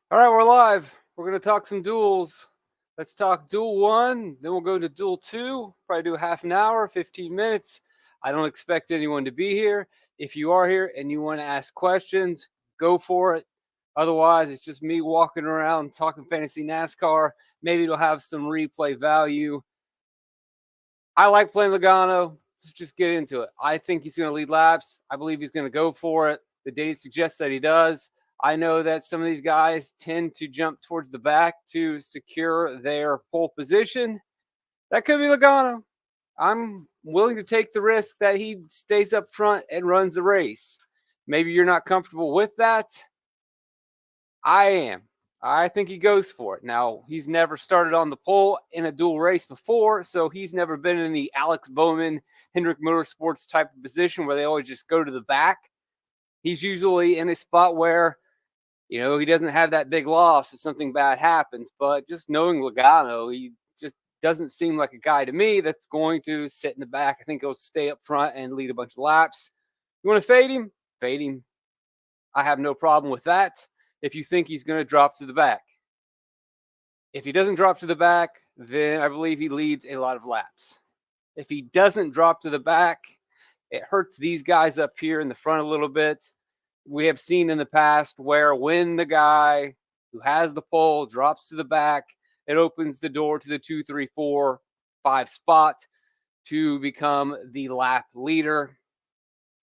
All right, we're live. We're going to talk some duels. Let's talk duel 1, then we'll go to duel 2. Probably do half an hour, 15 minutes. I don't expect anyone to be here. If you are here and you want to ask questions, go for it. Otherwise, it's just me walking around talking fantasy NASCAR. Maybe it'll have some replay value. I like playing Logano. Let's just get into it. I think he's going to lead laps. I believe he's going to go for it. The data suggests that he does. I know that some of these guys tend to jump towards the back to secure their pole position. That could be Logano. I'm willing to take the risk that he stays up front and runs the race. Maybe you're not comfortable with that. I am. I think he goes for it. Now, he's never started on the pole in a dual race before, so he's never been in the Alex Bowman, Hendrick Motorsports type of position where they always just go to the back. He's usually in a spot where, he doesn't have that big loss if something bad happens. But just knowing Logano, he just doesn't seem like a guy to me that's going to sit in the back. I think he'll stay up front and lead a bunch of laps. You want to fade him? Fade him. I have no problem with that if you think he's going to drop to the back. If he doesn't drop to the back, then I believe he leads a lot of laps. If he doesn't drop to the back, it hurts these guys up here in the front a little bit. We have seen in the past where when the guy who has the pole drops to the back, it opens the door to the 2, 3, 4, 5 spot to become the lap leader.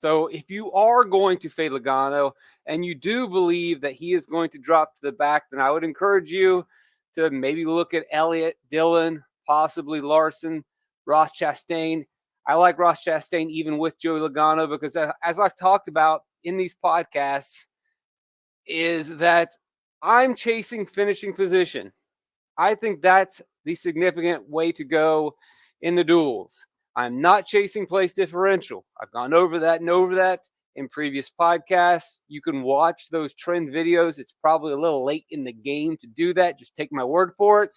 So if you are going to fade Logano and you do believe that he is going to drop to the back, then I would encourage you to maybe look at Elliott, Dillon, possibly Larson, Ross Chastain. I like Ross Chastain even with Joey Logano because as I've talked about in these podcasts is that I'm chasing finishing position. I think that's the significant way to go in the duels. I'm not chasing place differential. I've gone over that in previous podcasts. You can watch those trend videos. It's probably a little late in the game to do that. Just take my word for it.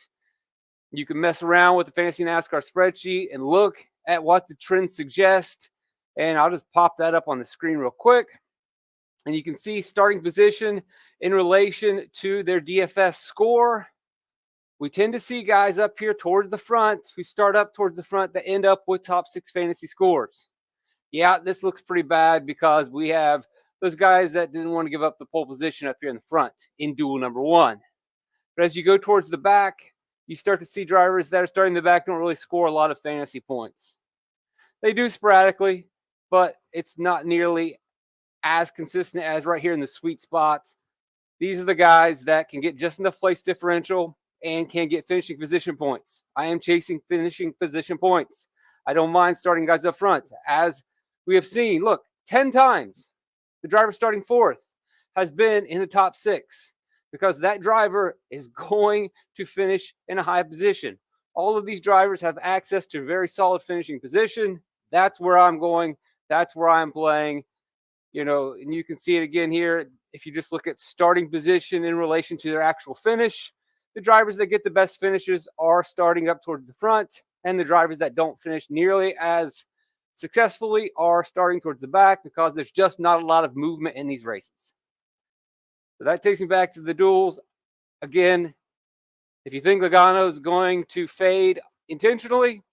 You can mess around with the Fantasy NASCAR spreadsheet and look at what the trends suggest. And I'll just pop that up on the screen real quick. And you can see starting position in relation to their DFS score. We tend to see guys up here towards the front who start up towards the front that end up with top 6 fantasy scores. Yeah, this looks pretty bad because we have those guys that didn't want to give up the pole position up here in the front in duel number 1. But as you go towards the back, you start to see drivers that are starting the back don't really score a lot of fantasy points. They do sporadically, but it's not nearly as consistent as right here in the sweet spot. These are the guys that can get just enough place differential and can get finishing position points. I am chasing finishing position points. I don't mind starting guys up front. As we have seen, look, 10 times the driver starting 4th has been in the top 6 because that driver is going to finish in a high position. All of these drivers have access to very solid finishing position. That's where I'm going. That's where I'm playing. And you can see it again here. If you just look at starting position in relation to their actual finish, the drivers that get the best finishes are starting up towards the front, and the drivers that don't finish nearly as successfully are starting towards the back because there's just not a lot of movement in these races. So that takes me back to the duels. Again, if you think Logano is going to fade intentionally,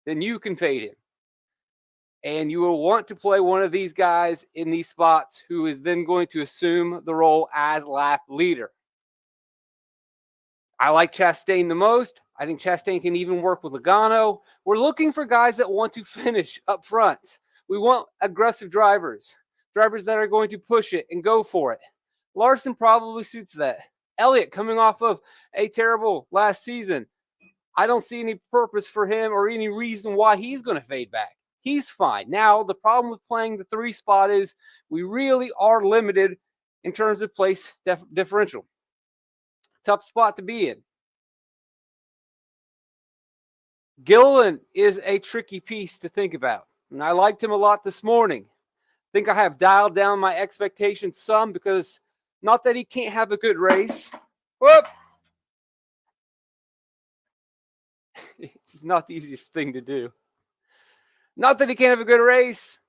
then you can fade him. And you will want to play one of these guys in these spots who is then going to assume the role as lap leader. I like Chastain the most. I think Chastain can even work with Logano. We're looking for guys that want to finish up front. We want aggressive drivers that are going to push it and go for it. Larson probably suits that. Elliott coming off of a terrible last season. I don't see any purpose for him or any reason why he's going to fade back. He's fine. Now, the problem with playing the 3 spot is we really are limited in terms of place differential. Tough spot to be in. Gilliland is a tricky piece to think about. And I liked him a lot this morning. I think I have dialed down my expectations some because not that he can't have a good race. Whoop! It's not the easiest thing to do. Not that he can't have a good race,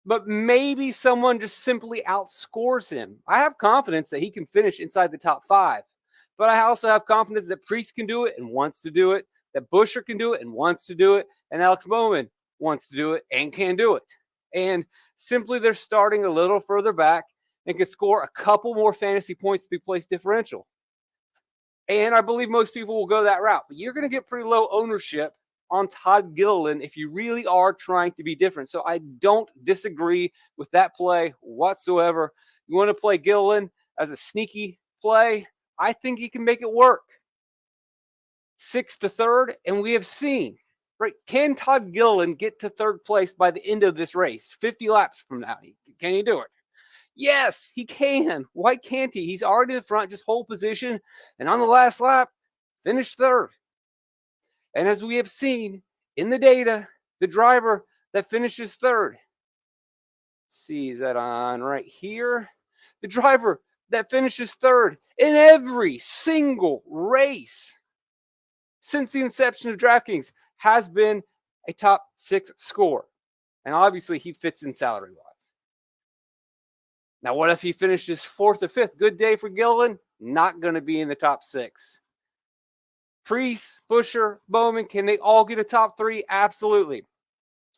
but maybe someone just simply outscores him. I have confidence that he can finish inside the top 5. But I also have confidence that Priest can do it and wants to do it, that Buescher can do it and wants to do it, and Alex Bowman wants to do it and can do it. And simply they're starting a little further back and can score a couple more fantasy points through place differential. And I believe most people will go that route. But you're going to get pretty low ownership on Todd Gilliland if you really are trying to be different. So I don't disagree with that play whatsoever. You want to play Gilliland as a sneaky play? I think he can make it work. 6th to 3rd, and we have seen, right? Can Todd Gilliland get to 3rd place by the end of this race, 50 laps from now? Can he do it? Yes, he can. Why can't he? He's already in the front, just hold position, and on the last lap, finish 3rd. And as we have seen in the data, the driver that finishes 3rd, see, is that on right here? The driver that finishes 3rd in every single race since the inception of DraftKings has been a top 6 scorer. And obviously he fits in salary-wise. Now, what if he finishes 4th or 5th? Good day for Gilliland. Not going to be in the top 6. Priest, Buescher, Bowman, can they all get a top 3? Absolutely.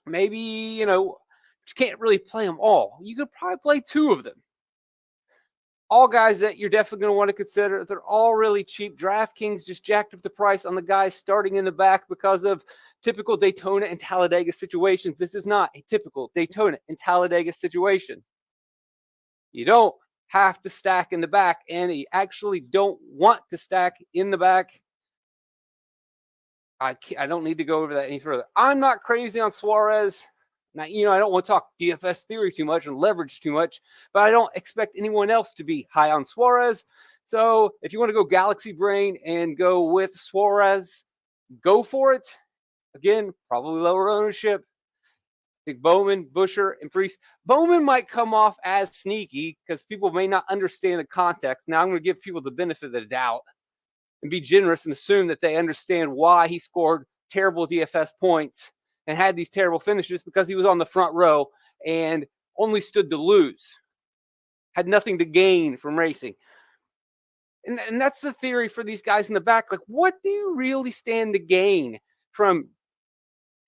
Maybe, you can't really play them all. You could probably play 2 of them. All guys that you're definitely going to want to consider. They're all really cheap. DraftKings just jacked up the price on the guys starting in the back because of typical Daytona and Talladega situations. This is not a typical Daytona and Talladega situation. You don't have to stack in the back, and you actually don't want to stack in the back. I don't need to go over that any further. I'm not crazy on Suarez. Now, I don't want to talk DFS theory too much and leverage too much, but I don't expect anyone else to be high on Suarez. So if you want to go galaxy brain and go with Suarez, go for it. Again, probably lower ownership. I think Bowman, Buescher, and Priest. Bowman might come off as sneaky because people may not understand the context. Now I'm going to give people the benefit of the doubt and be generous and assume that they understand why he scored terrible DFS points and had these terrible finishes, because he was on the front row and only stood to lose, had nothing to gain from racing. And that's the theory for these guys in the back. Like, what do you really stand to gain from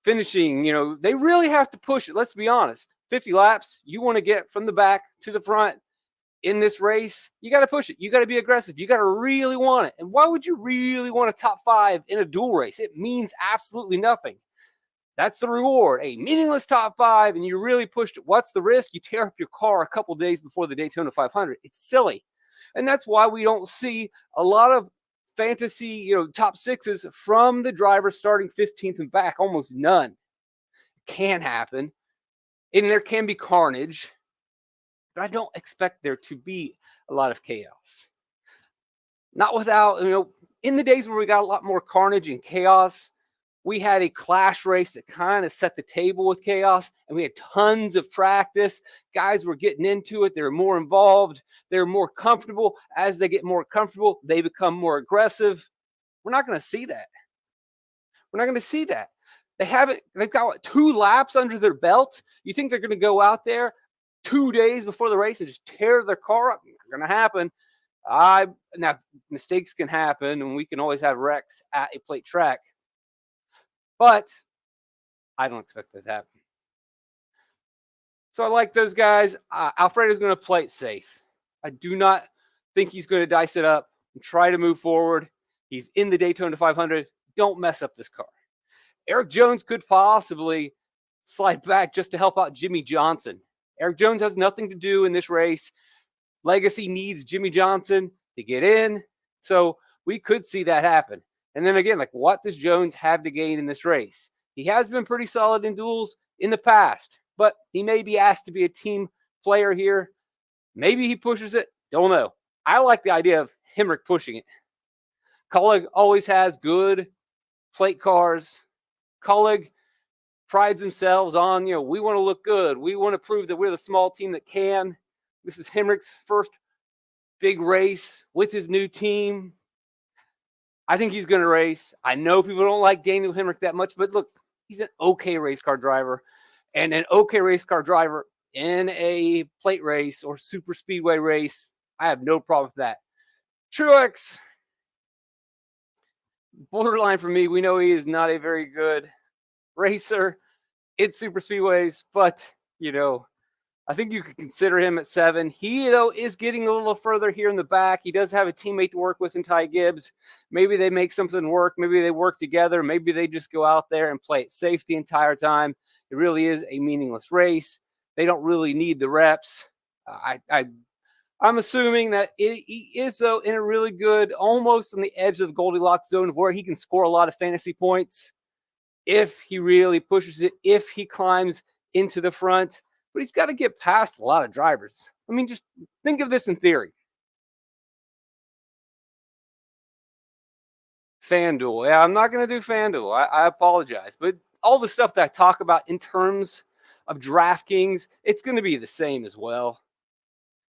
finishing? They really have to push it. Let's be honest. 50 laps, you want to get from the back to the front in this race, you got to push it. You got to be aggressive. You got to really want it. And why would you really want a top 5 in a dual race? It means absolutely nothing. That's the reward, a meaningless top 5, and you really pushed it. What's the risk? You tear up your car a couple days before the Daytona 500. It's silly. And that's why we don't see a lot of fantasy, top 6s from the driver starting 15th and back, almost none. It can happen. And there can be carnage, but I don't expect there to be a lot of chaos. Not without, in the days where we got a lot more carnage and chaos, we had a clash race that kind of set the table with chaos, and we had tons of practice. Guys were getting into it. They were more involved. They were more comfortable. As they get more comfortable, they become more aggressive. We're not going to see that. We're not going to see that. They've got 2 laps under their belt. You think they're going to go out there 2 days before the race and just tear their car up? Not going to happen. Now, mistakes can happen, and we can always have wrecks at a plate track. But I don't expect that to happen. So I like those guys. Alfredo's going to play it safe. I do not think he's going to dice it up and try to move forward. He's in the Daytona 500. Don't mess up this car. Eric Jones could possibly slide back just to help out Jimmy Johnson. Eric Jones has nothing to do in this race. Legacy needs Jimmy Johnson to get in. So we could see that happen. And then again, what does Jones have to gain in this race? He has been pretty solid in duels in the past, but he may be asked to be a team player here. Maybe he pushes it. Don't know. I like the idea of Hemrick pushing it. Colleague always has good plate cars. Colleague prides themselves on, we want to look good. We want to prove that we're the small team that can. This is Hemrick's first big race with his new team. I think he's going to race. I know people don't like Daniel Hemrick that much, but look, he's an okay race car driver. And an okay race car driver in a plate race or super speedway race, I have no problem with that. Truex, Borderline for me. We know he is not a very good racer. It's super speedways, but I think you could consider him at 7. He, though, is getting a little further here in the back. He does have a teammate to work with in Ty Gibbs. Maybe they make something work. Maybe they work together. Maybe they just go out there and play it safe the entire time. It really is a meaningless race. They don't really need the reps. I'm assuming that he is, though, in a really good, almost on the edge of the Goldilocks zone of where he can score a lot of fantasy points if he really pushes it, if he climbs into the front. But he's got to get past a lot of drivers. I mean, just think of this in theory. FanDuel. Yeah, I'm not going to do FanDuel. I apologize. But all the stuff that I talk about in terms of DraftKings, it's going to be the same as well.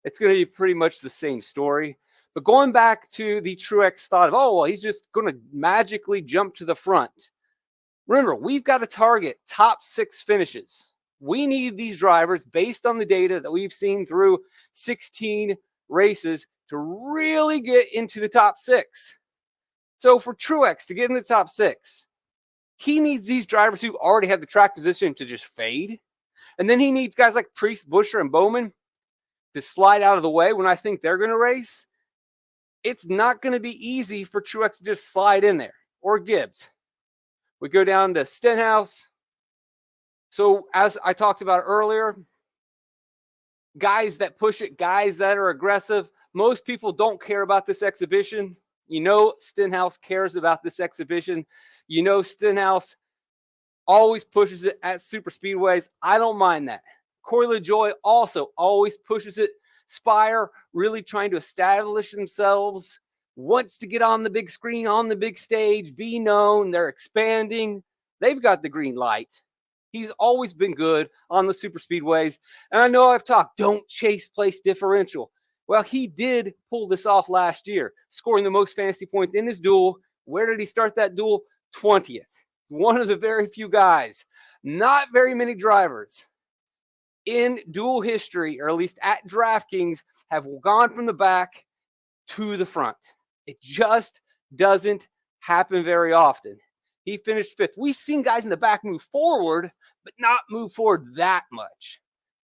It's going to be pretty much the same story. But going back to the Truex thought of, well, he's just going to magically jump to the front. Remember, we've got to target top 6 finishes. We need these drivers, based on the data that we've seen through 16 races, to really get into the top 6. So for Truex to get in the top 6, he needs these drivers who already have the track position to just fade. And then he needs guys like Priest, Buescher, and Bowman to slide out of the way when I think they're going to race. It's not going to be easy for Truex to just slide in there, or Gibbs. We go down to Stenhouse. So as I talked about earlier, guys that push it, guys that are aggressive, most people don't care about this exhibition. Stenhouse cares about this exhibition. Stenhouse always pushes it at super speedways. I don't mind that. Corey LaJoie also always pushes it. Spire really trying to establish themselves, wants to get on the big screen, on the big stage, be known. They're expanding. They've got the green light. He's always been good on the super speedways. And I know I've talked, don't chase place differential. Well, he did pull this off last year, scoring the most fantasy points in his duel. Where did he start that duel? 20th. One of the very few guys. Not very many drivers in duel history, or at least at DraftKings, have gone from the back to the front. It just doesn't happen very often. He finished 5th. We've seen guys in the back move forward, but not move forward that much.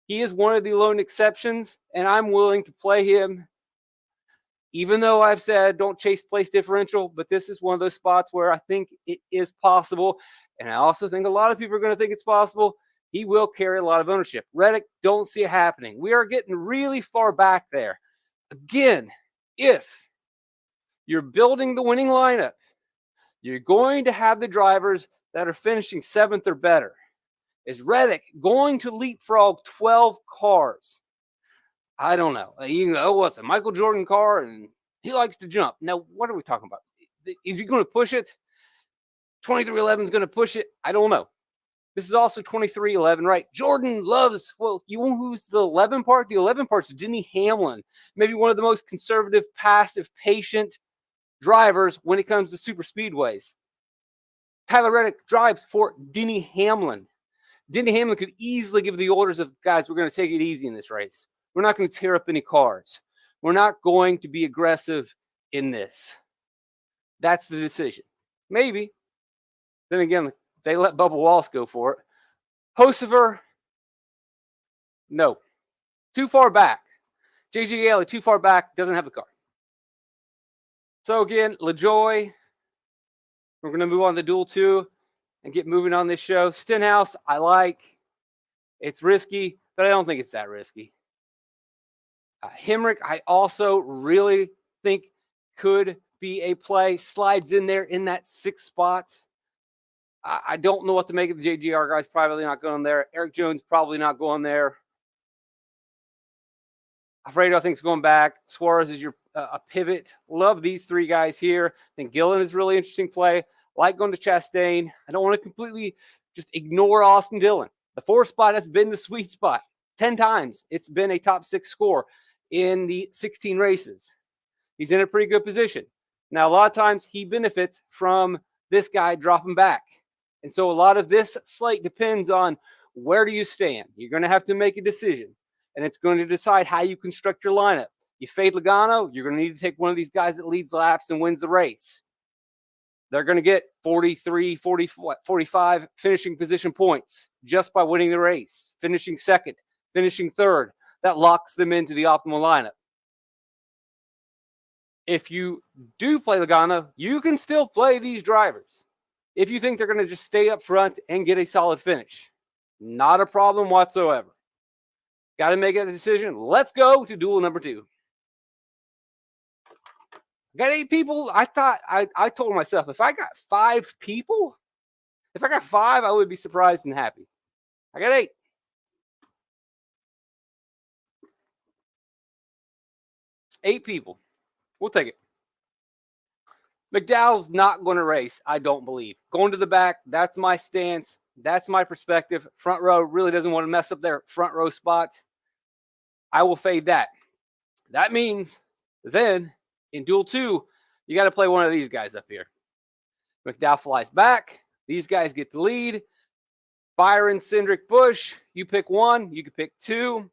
He is one of the lone exceptions, and I'm willing to play him, even though I've said don't chase place differential. But this is one of those spots where I think it is possible, and I also think a lot of people are going to think it's possible. He will carry a lot of ownership. Reddick, don't see it happening. We are getting really far back there. Again, if you're building the winning lineup, you're going to have the drivers that are finishing 7th or better. Is Reddick going to leapfrog 12 cars? I don't know. What's a Michael Jordan car, and he likes to jump. Now, what are we talking about? Is he going to push it? 2311 is going to push it? I don't know. This is also 2311, right? Jordan loves, you know who's the 11 part? The 11 part's Denny Hamlin. Maybe one of the most conservative, passive, patient drivers when it comes to super speedways. Tyler Reddick drives for Denny Hamlin. Denny Hamlin could easily give the orders of, guys, we're going to take it easy in this race. We're not going to tear up any cars. We're not going to be aggressive in this. That's the decision. Maybe. Then again, they let Bubba Wallace go for it. Hocever, no. Too far back. J.G. Alley, too far back, doesn't have the car. So again, LaJoie, we're going to move on to Duel 2 and get moving on this show. Stenhouse, I like. It's risky, but I don't think it's that risky. Hemrick, I also really think could be a play. Slides in there in that 6th spot. I don't know what to make of the JGR guys. Probably not going there. Eric Jones probably not going there. Alfredo, I think, is going back. Suarez is your a pivot. Love these 3 guys here. I think Gillen is a really interesting play. Like going to Chastain. I don't want to completely just ignore Austin Dillon. The 4th spot has been the sweet spot. 10 times it's been a top 6 score in the 16 races. He's in a pretty good position. Now, a lot of times he benefits from this guy dropping back. And so a lot of this slate depends on where do you stand. You're going to have to make a decision, and it's going to decide how you construct your lineup. You fade Logano, you're going to need to take one of these guys that leads laps and wins the race. they're going to get 43, 40, 45 finishing position points just by winning the race, finishing second, finishing third. That locks them into the optimal lineup. If you do play Logano, you can still play these drivers. If you think they're going to just stay up front and get a solid finish, not a problem whatsoever. Got to make a decision. Let's go to duel number 2. Got 8 people. I told myself, if I got 5 people, I would be surprised and happy. I got 8. Eight people. We'll take it. McDowell's not going to race, I don't believe. Going to the back, that's my stance. That's my perspective. Front row really doesn't want to mess up their front row spot. I will fade that. That means then in duel 2, you got to play one of these guys up here. McDowell flies back. These guys get the lead. Byron, Cindric, Busch. You pick one. You could pick 2.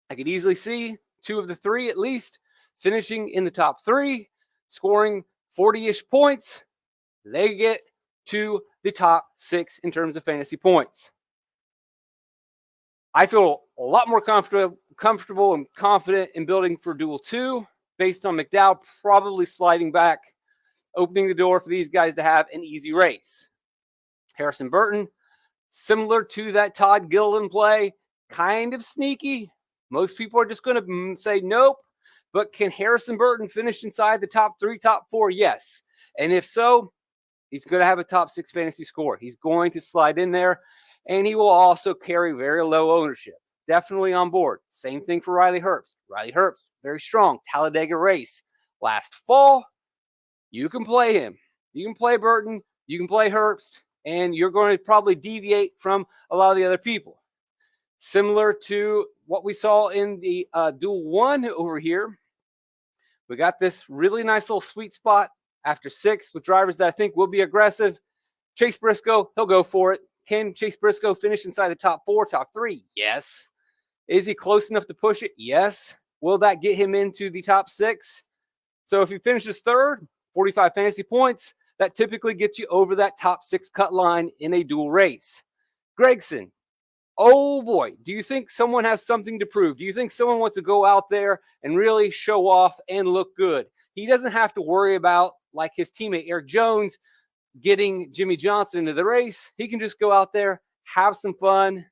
I could easily see 2 of the 3 at least finishing in the top 3, scoring 40-ish points. They get to the top 6 in terms of fantasy points. I feel a lot more comfortable and confident in building for duel 2 based on McDowell probably sliding back, opening the door for these guys to have an easy race. Harrison Burton, similar to that Todd Gilliland play, kind of sneaky. Most people are just going to say nope. But can Harrison Burton finish inside the top 3, top 4? Yes. And if so, he's going to have a top 6 fantasy score. He's going to slide in there, and he will also carry very low ownership. Definitely on board. Same thing for Riley Herbst. Riley Herbst, very strong. Talladega race. Last fall, you can play him. You can play Burton. You can play Herbst, and you're going to probably deviate from a lot of the other people. Similar to what we saw in the duel 1 over here. We got this really nice little sweet spot after 6 with drivers that I think will be aggressive. Chase Briscoe, he'll go for it. Can Chase Briscoe finish inside the top 4, top 3? Yes. Is he close enough to push it? Yes. Will that get him into the top 6? So if he finishes 3rd, 45 fantasy points, that typically gets you over that top 6 cut line in a dual race. Gragson. Oh boy, do you think someone has something to prove? Do you think someone wants to go out there and really show off and look good? He doesn't have to worry about, like his teammate Eric Jones, getting Jimmy Johnson into the race. He can just go out there, have some fun.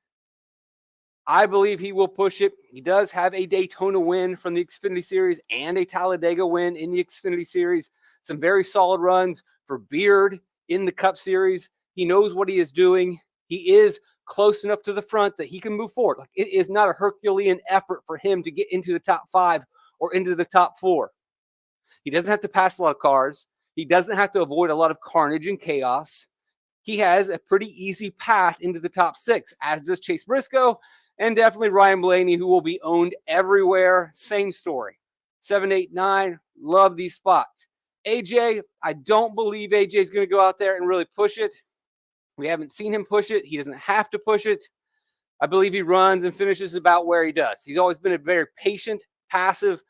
I believe he will push it. He does have a Daytona win from the Xfinity Series and a Talladega win in the Xfinity Series. Some very solid runs for Beard in the Cup Series. He knows what he is doing. He is close enough to the front that he can move forward. Like, it is not a Herculean effort for him to get into the top 5 or into the top 4. He doesn't have to pass a lot of cars. He doesn't have to avoid a lot of carnage and chaos. He has a pretty easy path into the top 6, as does Chase Briscoe, and definitely Ryan Blaney, who will be owned everywhere. Same story. 7, 8, 9, love these spots. AJ, I don't believe AJ is going to go out there and really push it. We haven't seen him push it. He doesn't have to push it. I believe he runs and finishes about where he does. He's always been a very patient, passive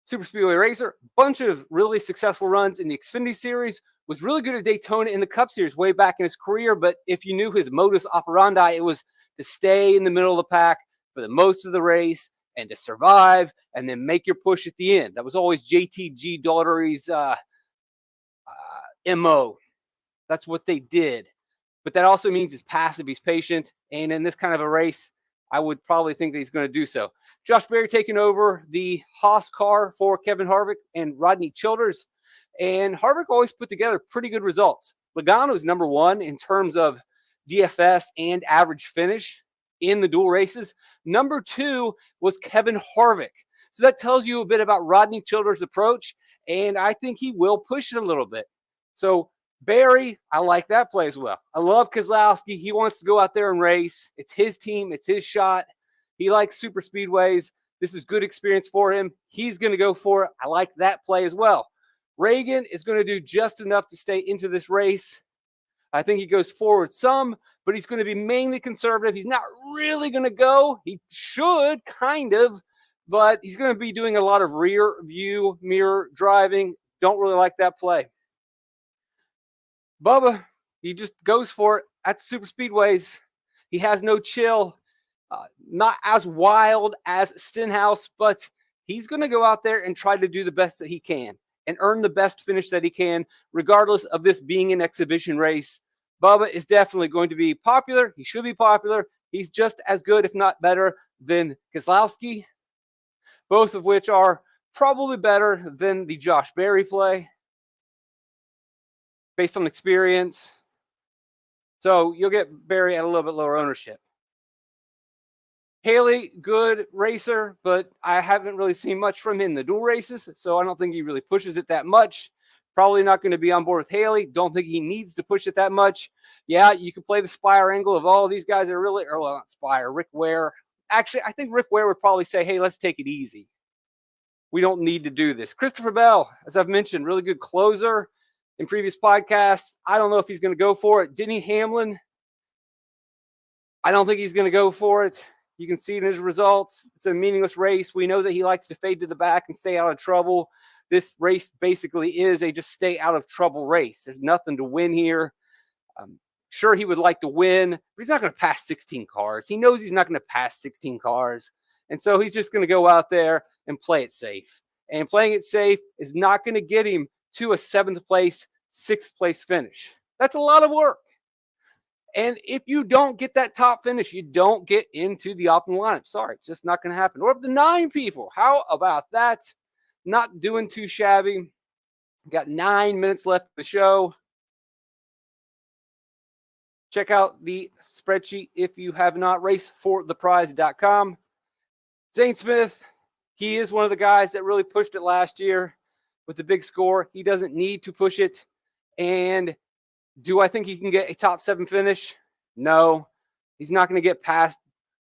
super speedway racer. Bunch of really successful runs in the Xfinity Series. Was really good at Daytona in the Cup Series way back in his career. But if you knew his modus operandi, it was to stay in the middle of the pack for the most of the race and to survive and then make your push at the end. That was always JTG Daughtery's MO. That's what they did. But that also means he's passive, he's patient, and in this kind of a race, I would probably think that he's going to do so. Josh Berry taking over the Haas car for Kevin Harvick and Rodney Childers, and Harvick always put together pretty good results. Logano is number 1 in terms of DFS and average finish in the dual races. Number 2 was Kevin Harvick. So that tells you a bit about Rodney Childers' approach, and I think he will push it a little bit. So Barry, I like that play as well. I love Keselowski. He wants to go out there and race. It's his team. It's his shot. He likes super speedways. This is good experience for him. He's going to go for it. I like that play as well. Reagan is going to do just enough to stay into this race. I think he goes forward some, but he's going to be mainly conservative. He's not really going to go. He should, kind of, but he's going to be doing a lot of rear view mirror driving. Don't really like that play. Bubba, he just goes for it at the super speedways. He has no chill. Not as wild as Stenhouse, but he's going to go out there and try to do the best that he can and earn the best finish that he can, regardless of this being an exhibition race. Bubba is definitely going to be popular. He should be popular. He's just as good, if not better, than Keselowski, both of which are probably better than the Josh Berry play based on experience. So you'll get Berry at a little bit lower ownership. Haley, good racer, but I haven't really seen much from him in the dual races, so I don't think he really pushes it that much. Probably not going to be on board with Haley. Don't think he needs to push it that much. Yeah, you can play the Spire angle of all these guys are really, or well, not Spire, Rick Ware. Actually, I think Rick Ware would probably say, hey, let's take it easy. We don't need to do this. Christopher Bell, as I've mentioned, really good closer in previous podcasts. I don't know if he's going to go for it. Denny Hamlin, I don't think he's going to go for it. You can see it in his results. It's a meaningless race. We know that he likes to fade to the back and stay out of trouble. This race basically is a just stay out of trouble race. There's nothing to win here. Sure, he would like to win, but he's not going to pass 16 cars. He knows he's not going to pass 16 cars. And so he's just going to go out there and play it safe. And playing it safe is not going to get him to a 7th place, 6th place finish. That's a lot of work. And if you don't get that top finish, you don't get into the optimal lineup. Sorry, it's just not going to happen. Or up to 9 people. How about that? Not doing too shabby. Got 9 minutes left of the show. Check out the spreadsheet if you have not. Race4thePrize.com. Zane Smith, he is one of the guys that really pushed it last year with the big score. He doesn't need to push it. And do I think he can get a top 7 finish? No. He's not going to get past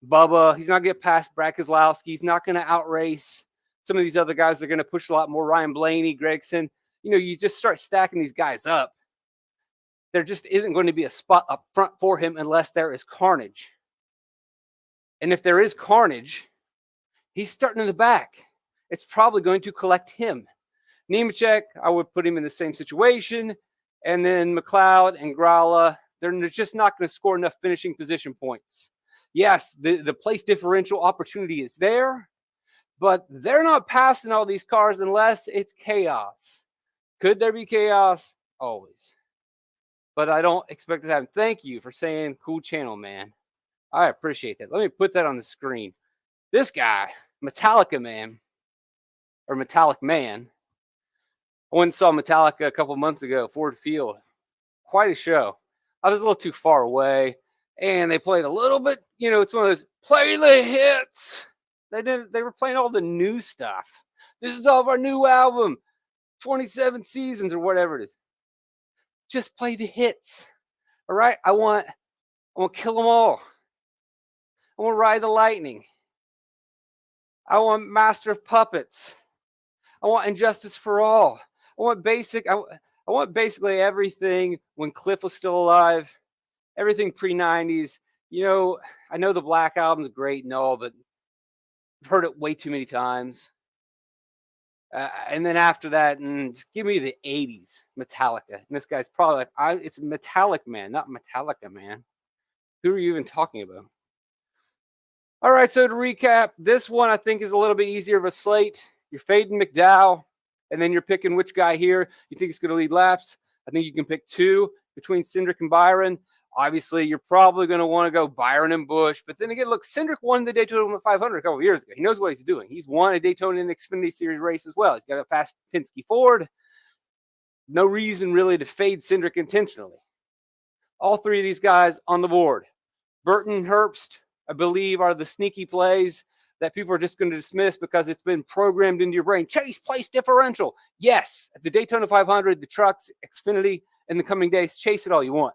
Bubba. He's not going to get past Brad Keselowski. He's not going to outrace some of these other guys that are going to push a lot more. Ryan Blaney, Gregson. You know, you just start stacking these guys up. There just isn't going to be a spot up front for him unless there is carnage. And if there is carnage, he's starting in the back. It's probably going to collect him. Nemechek, I would put him in the same situation. And then McLeod and Gralla, they're just not going to score enough finishing position points. Yes, the place differential opportunity is there, but they're not passing all these cars unless it's chaos. Could there be chaos? Always. But I don't expect it to happen. Thank you for saying cool channel, man. I appreciate that. Let me put that on the screen. This guy, Metallica Man, or Metallic Man. I went and saw Metallica a couple months ago, Ford Field. Quite a show. I was a little too far away, and they played a little bit, you know, it's one of those play the hits. They were playing all the new stuff. This is all of our new album, 27 seasons or whatever it is. Just play the hits. All right? I want to kill them all. I want to Ride the Lightning. I want Master of Puppets. I want Injustice for All. I want basically everything when Cliff was still alive, everything pre-90s. You know, I know the Black Album's great and all, but I've heard it way too many times. And then after that, just give me the 80s Metallica. And this guy's probably like, it's Metallic Man, not Metallica Man. Who are you even talking about? All right, so to recap, this one I think is a little bit easier of a slate. You're fading McDowell, and then you're picking which guy here you think is going to lead laps. I think you can pick 2 between Cindric and Byron. Obviously, you're probably going to want to go Byron and Busch. But then again, look, Cindric won the Daytona 500 a couple of years ago. He knows what he's doing. He's won a Daytona and Xfinity Series race as well. He's got a fast Penske Ford. No reason really to fade Cindric intentionally. All 3 of these guys on the board. Burton and Herbst, I believe, are the sneaky plays that people are just going to dismiss because it's been programmed into your brain. Chase place differential. Yes, at the Daytona 500, the trucks, Xfinity, in the coming days, chase it all you want.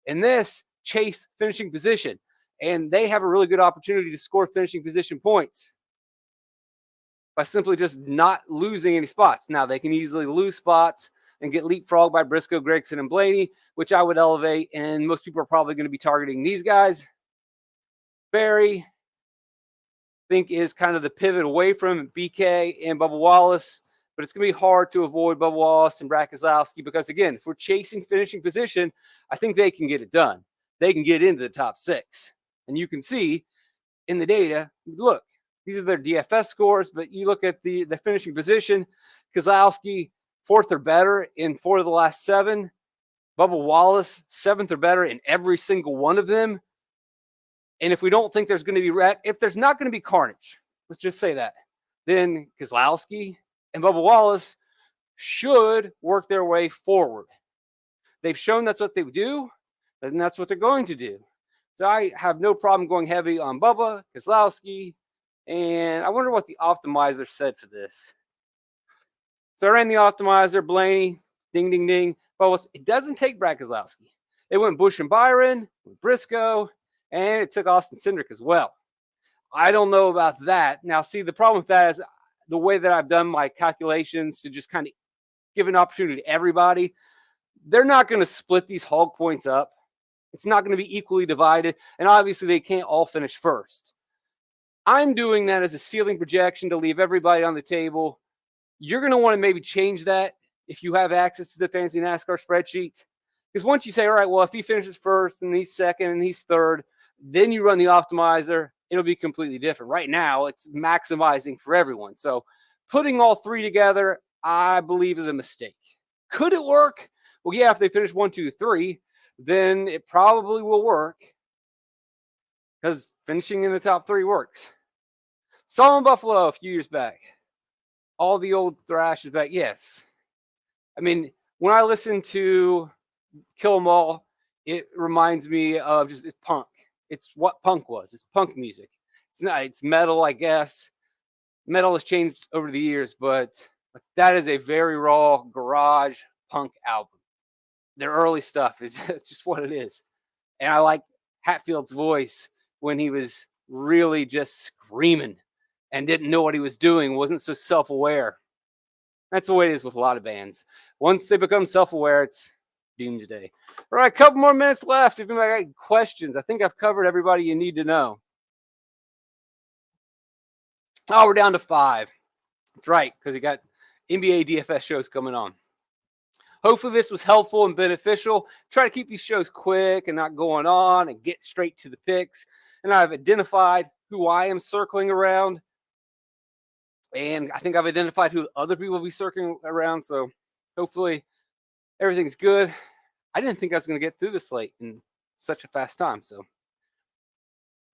In this, chase finishing position. And they have a really good opportunity to score finishing position points by simply just not losing any spots. Now, they can easily lose spots and get leapfrogged by Briscoe, Gregson, and Blaney, which I would elevate. And most people are probably going to be targeting these guys. Barry, I think, is kind of the pivot away from BK and Bubba Wallace. But it's going to be hard to avoid Bubba Wallace and Brad Keselowski because, again, if we're chasing finishing position, I think they can get it done. They can get into the top 6. And you can see in the data, look, these are their DFS scores, but you look at the finishing position, Keselowski, 4th or better in 4 of the last 7. Bubba Wallace, 7th or better in every single one of them. And if we don't think there's going to be if there's not going to be carnage, let's just say that, then Keselowski and Bubba Wallace should work their way forward. They've shown that's what they do, and that's what they're going to do. So I have no problem going heavy on Bubba, Keselowski, and I wonder what the optimizer said for this. So I ran the optimizer, Blaney, ding, ding, ding. But it doesn't take Brad Keselowski. It went Busch and Byron, Briscoe, and it took Austin Cindric as well. I don't know about that. Now, see, the problem with that is the way that I've done my calculations to just kind of give an opportunity to everybody. They're not going to split these hog points up. It's not going to be equally divided. And obviously, they can't all finish first. I'm doing that as a ceiling projection to leave everybody on the table. You're going to want to maybe change that if you have access to the Fantasy NASCAR spreadsheet. Because once you say, all right, well, if he finishes first and he's second and he's third, then you run the optimizer, it'll be completely different. Right now, it's maximizing for everyone. So putting all 3 together, I believe, is a mistake. Could it work? Well, yeah, if they finish 1, 2, 3, then it probably will work because finishing in the top 3 works. Saw in Buffalo a few years back. All the old thrash is back. Yes. I mean, when I listen to Kill 'Em All, it reminds me of it's punk. It's what punk was. It's punk music. It's metal, I guess. Metal has changed over the years, but that is a very raw garage punk album. Their early stuff is just what it is. And I like Hatfield's voice when he was really just screaming and didn't know what he was doing, wasn't so self-aware. That's the way it is with a lot of bands. Once they become self-aware, it's doomsday. All right, a couple more minutes left. If anybody got questions, I think I've covered everybody you need to know. Oh, we're down to 5. That's right, because you got NBA DFS shows coming on. Hopefully this was helpful and beneficial. Try to keep these shows quick and not going on and get straight to the picks. And I've identified who I am circling around. And I think I've identified who other people will be circling around. So hopefully everything's good. I didn't think I was going to get through the slate in such a fast time. So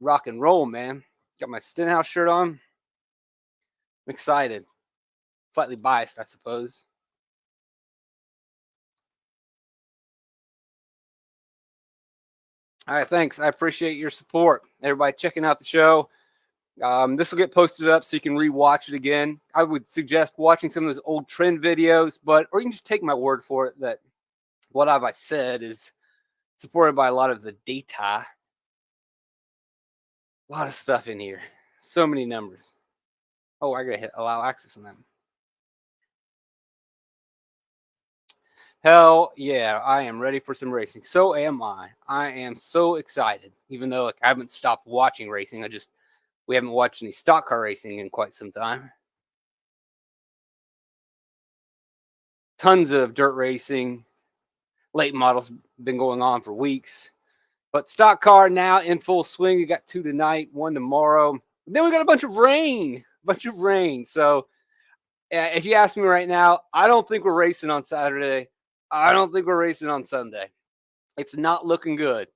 rock and roll, man. Got my Stenhouse shirt on. I'm excited. Slightly biased, I suppose. All right, thanks. I appreciate your support. Everybody checking out the show. This will get posted up so you can rewatch it again. I would suggest watching some of those old trend videos, or you can just take my word for it that what I said is supported by a lot of the data. A lot of stuff in here. So many numbers. Oh, I gotta hit allow access on them. Hell yeah, I am ready for some racing. So am I. I am so excited. Even though I haven't stopped watching racing, we haven't watched any stock car racing in quite some time. Tons of dirt racing. Late models been going on for weeks. But stock car now in full swing. We got 2 tonight, 1 tomorrow. Then we got a bunch of rain. So if you ask me right now, I don't think we're racing on Saturday. I don't think we're racing on Sunday. It's not looking good.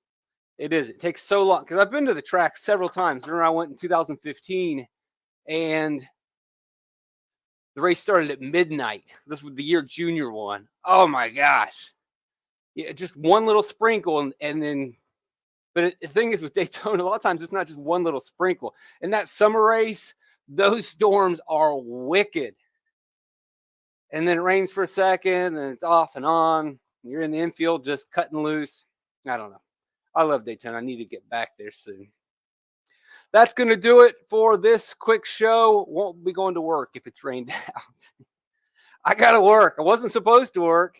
It is. It takes so long. Because I've been to the track several times. Remember, I went in 2015, and the race started at midnight. This was the year Junior won. Oh, my gosh. Yeah, just one little sprinkle, and then... But the thing is with Daytona, a lot of times it's not just one little sprinkle. In that summer race, those storms are wicked. And then it rains for a second, and it's off and on. You're in the infield just cutting loose. I don't know. I love Daytona. I need to get back there soon. That's going to do it for this quick show. Won't be going to work if it's rained out. I got to work. I wasn't supposed to work.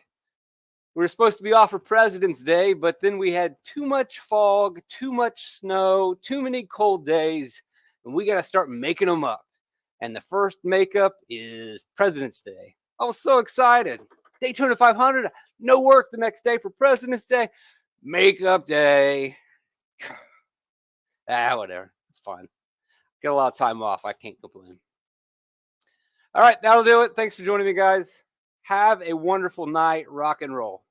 We were supposed to be off for President's Day, but then we had too much fog, too much snow, too many cold days, and we got to start making them up. And the first makeup is President's Day. I was so excited. Daytona 500, no work the next day for President's Day. Makeup day. Whatever. It's fine. Get a lot of time off. I can't complain. All right, that'll do it. Thanks for joining me, guys. Have a wonderful night. Rock and roll.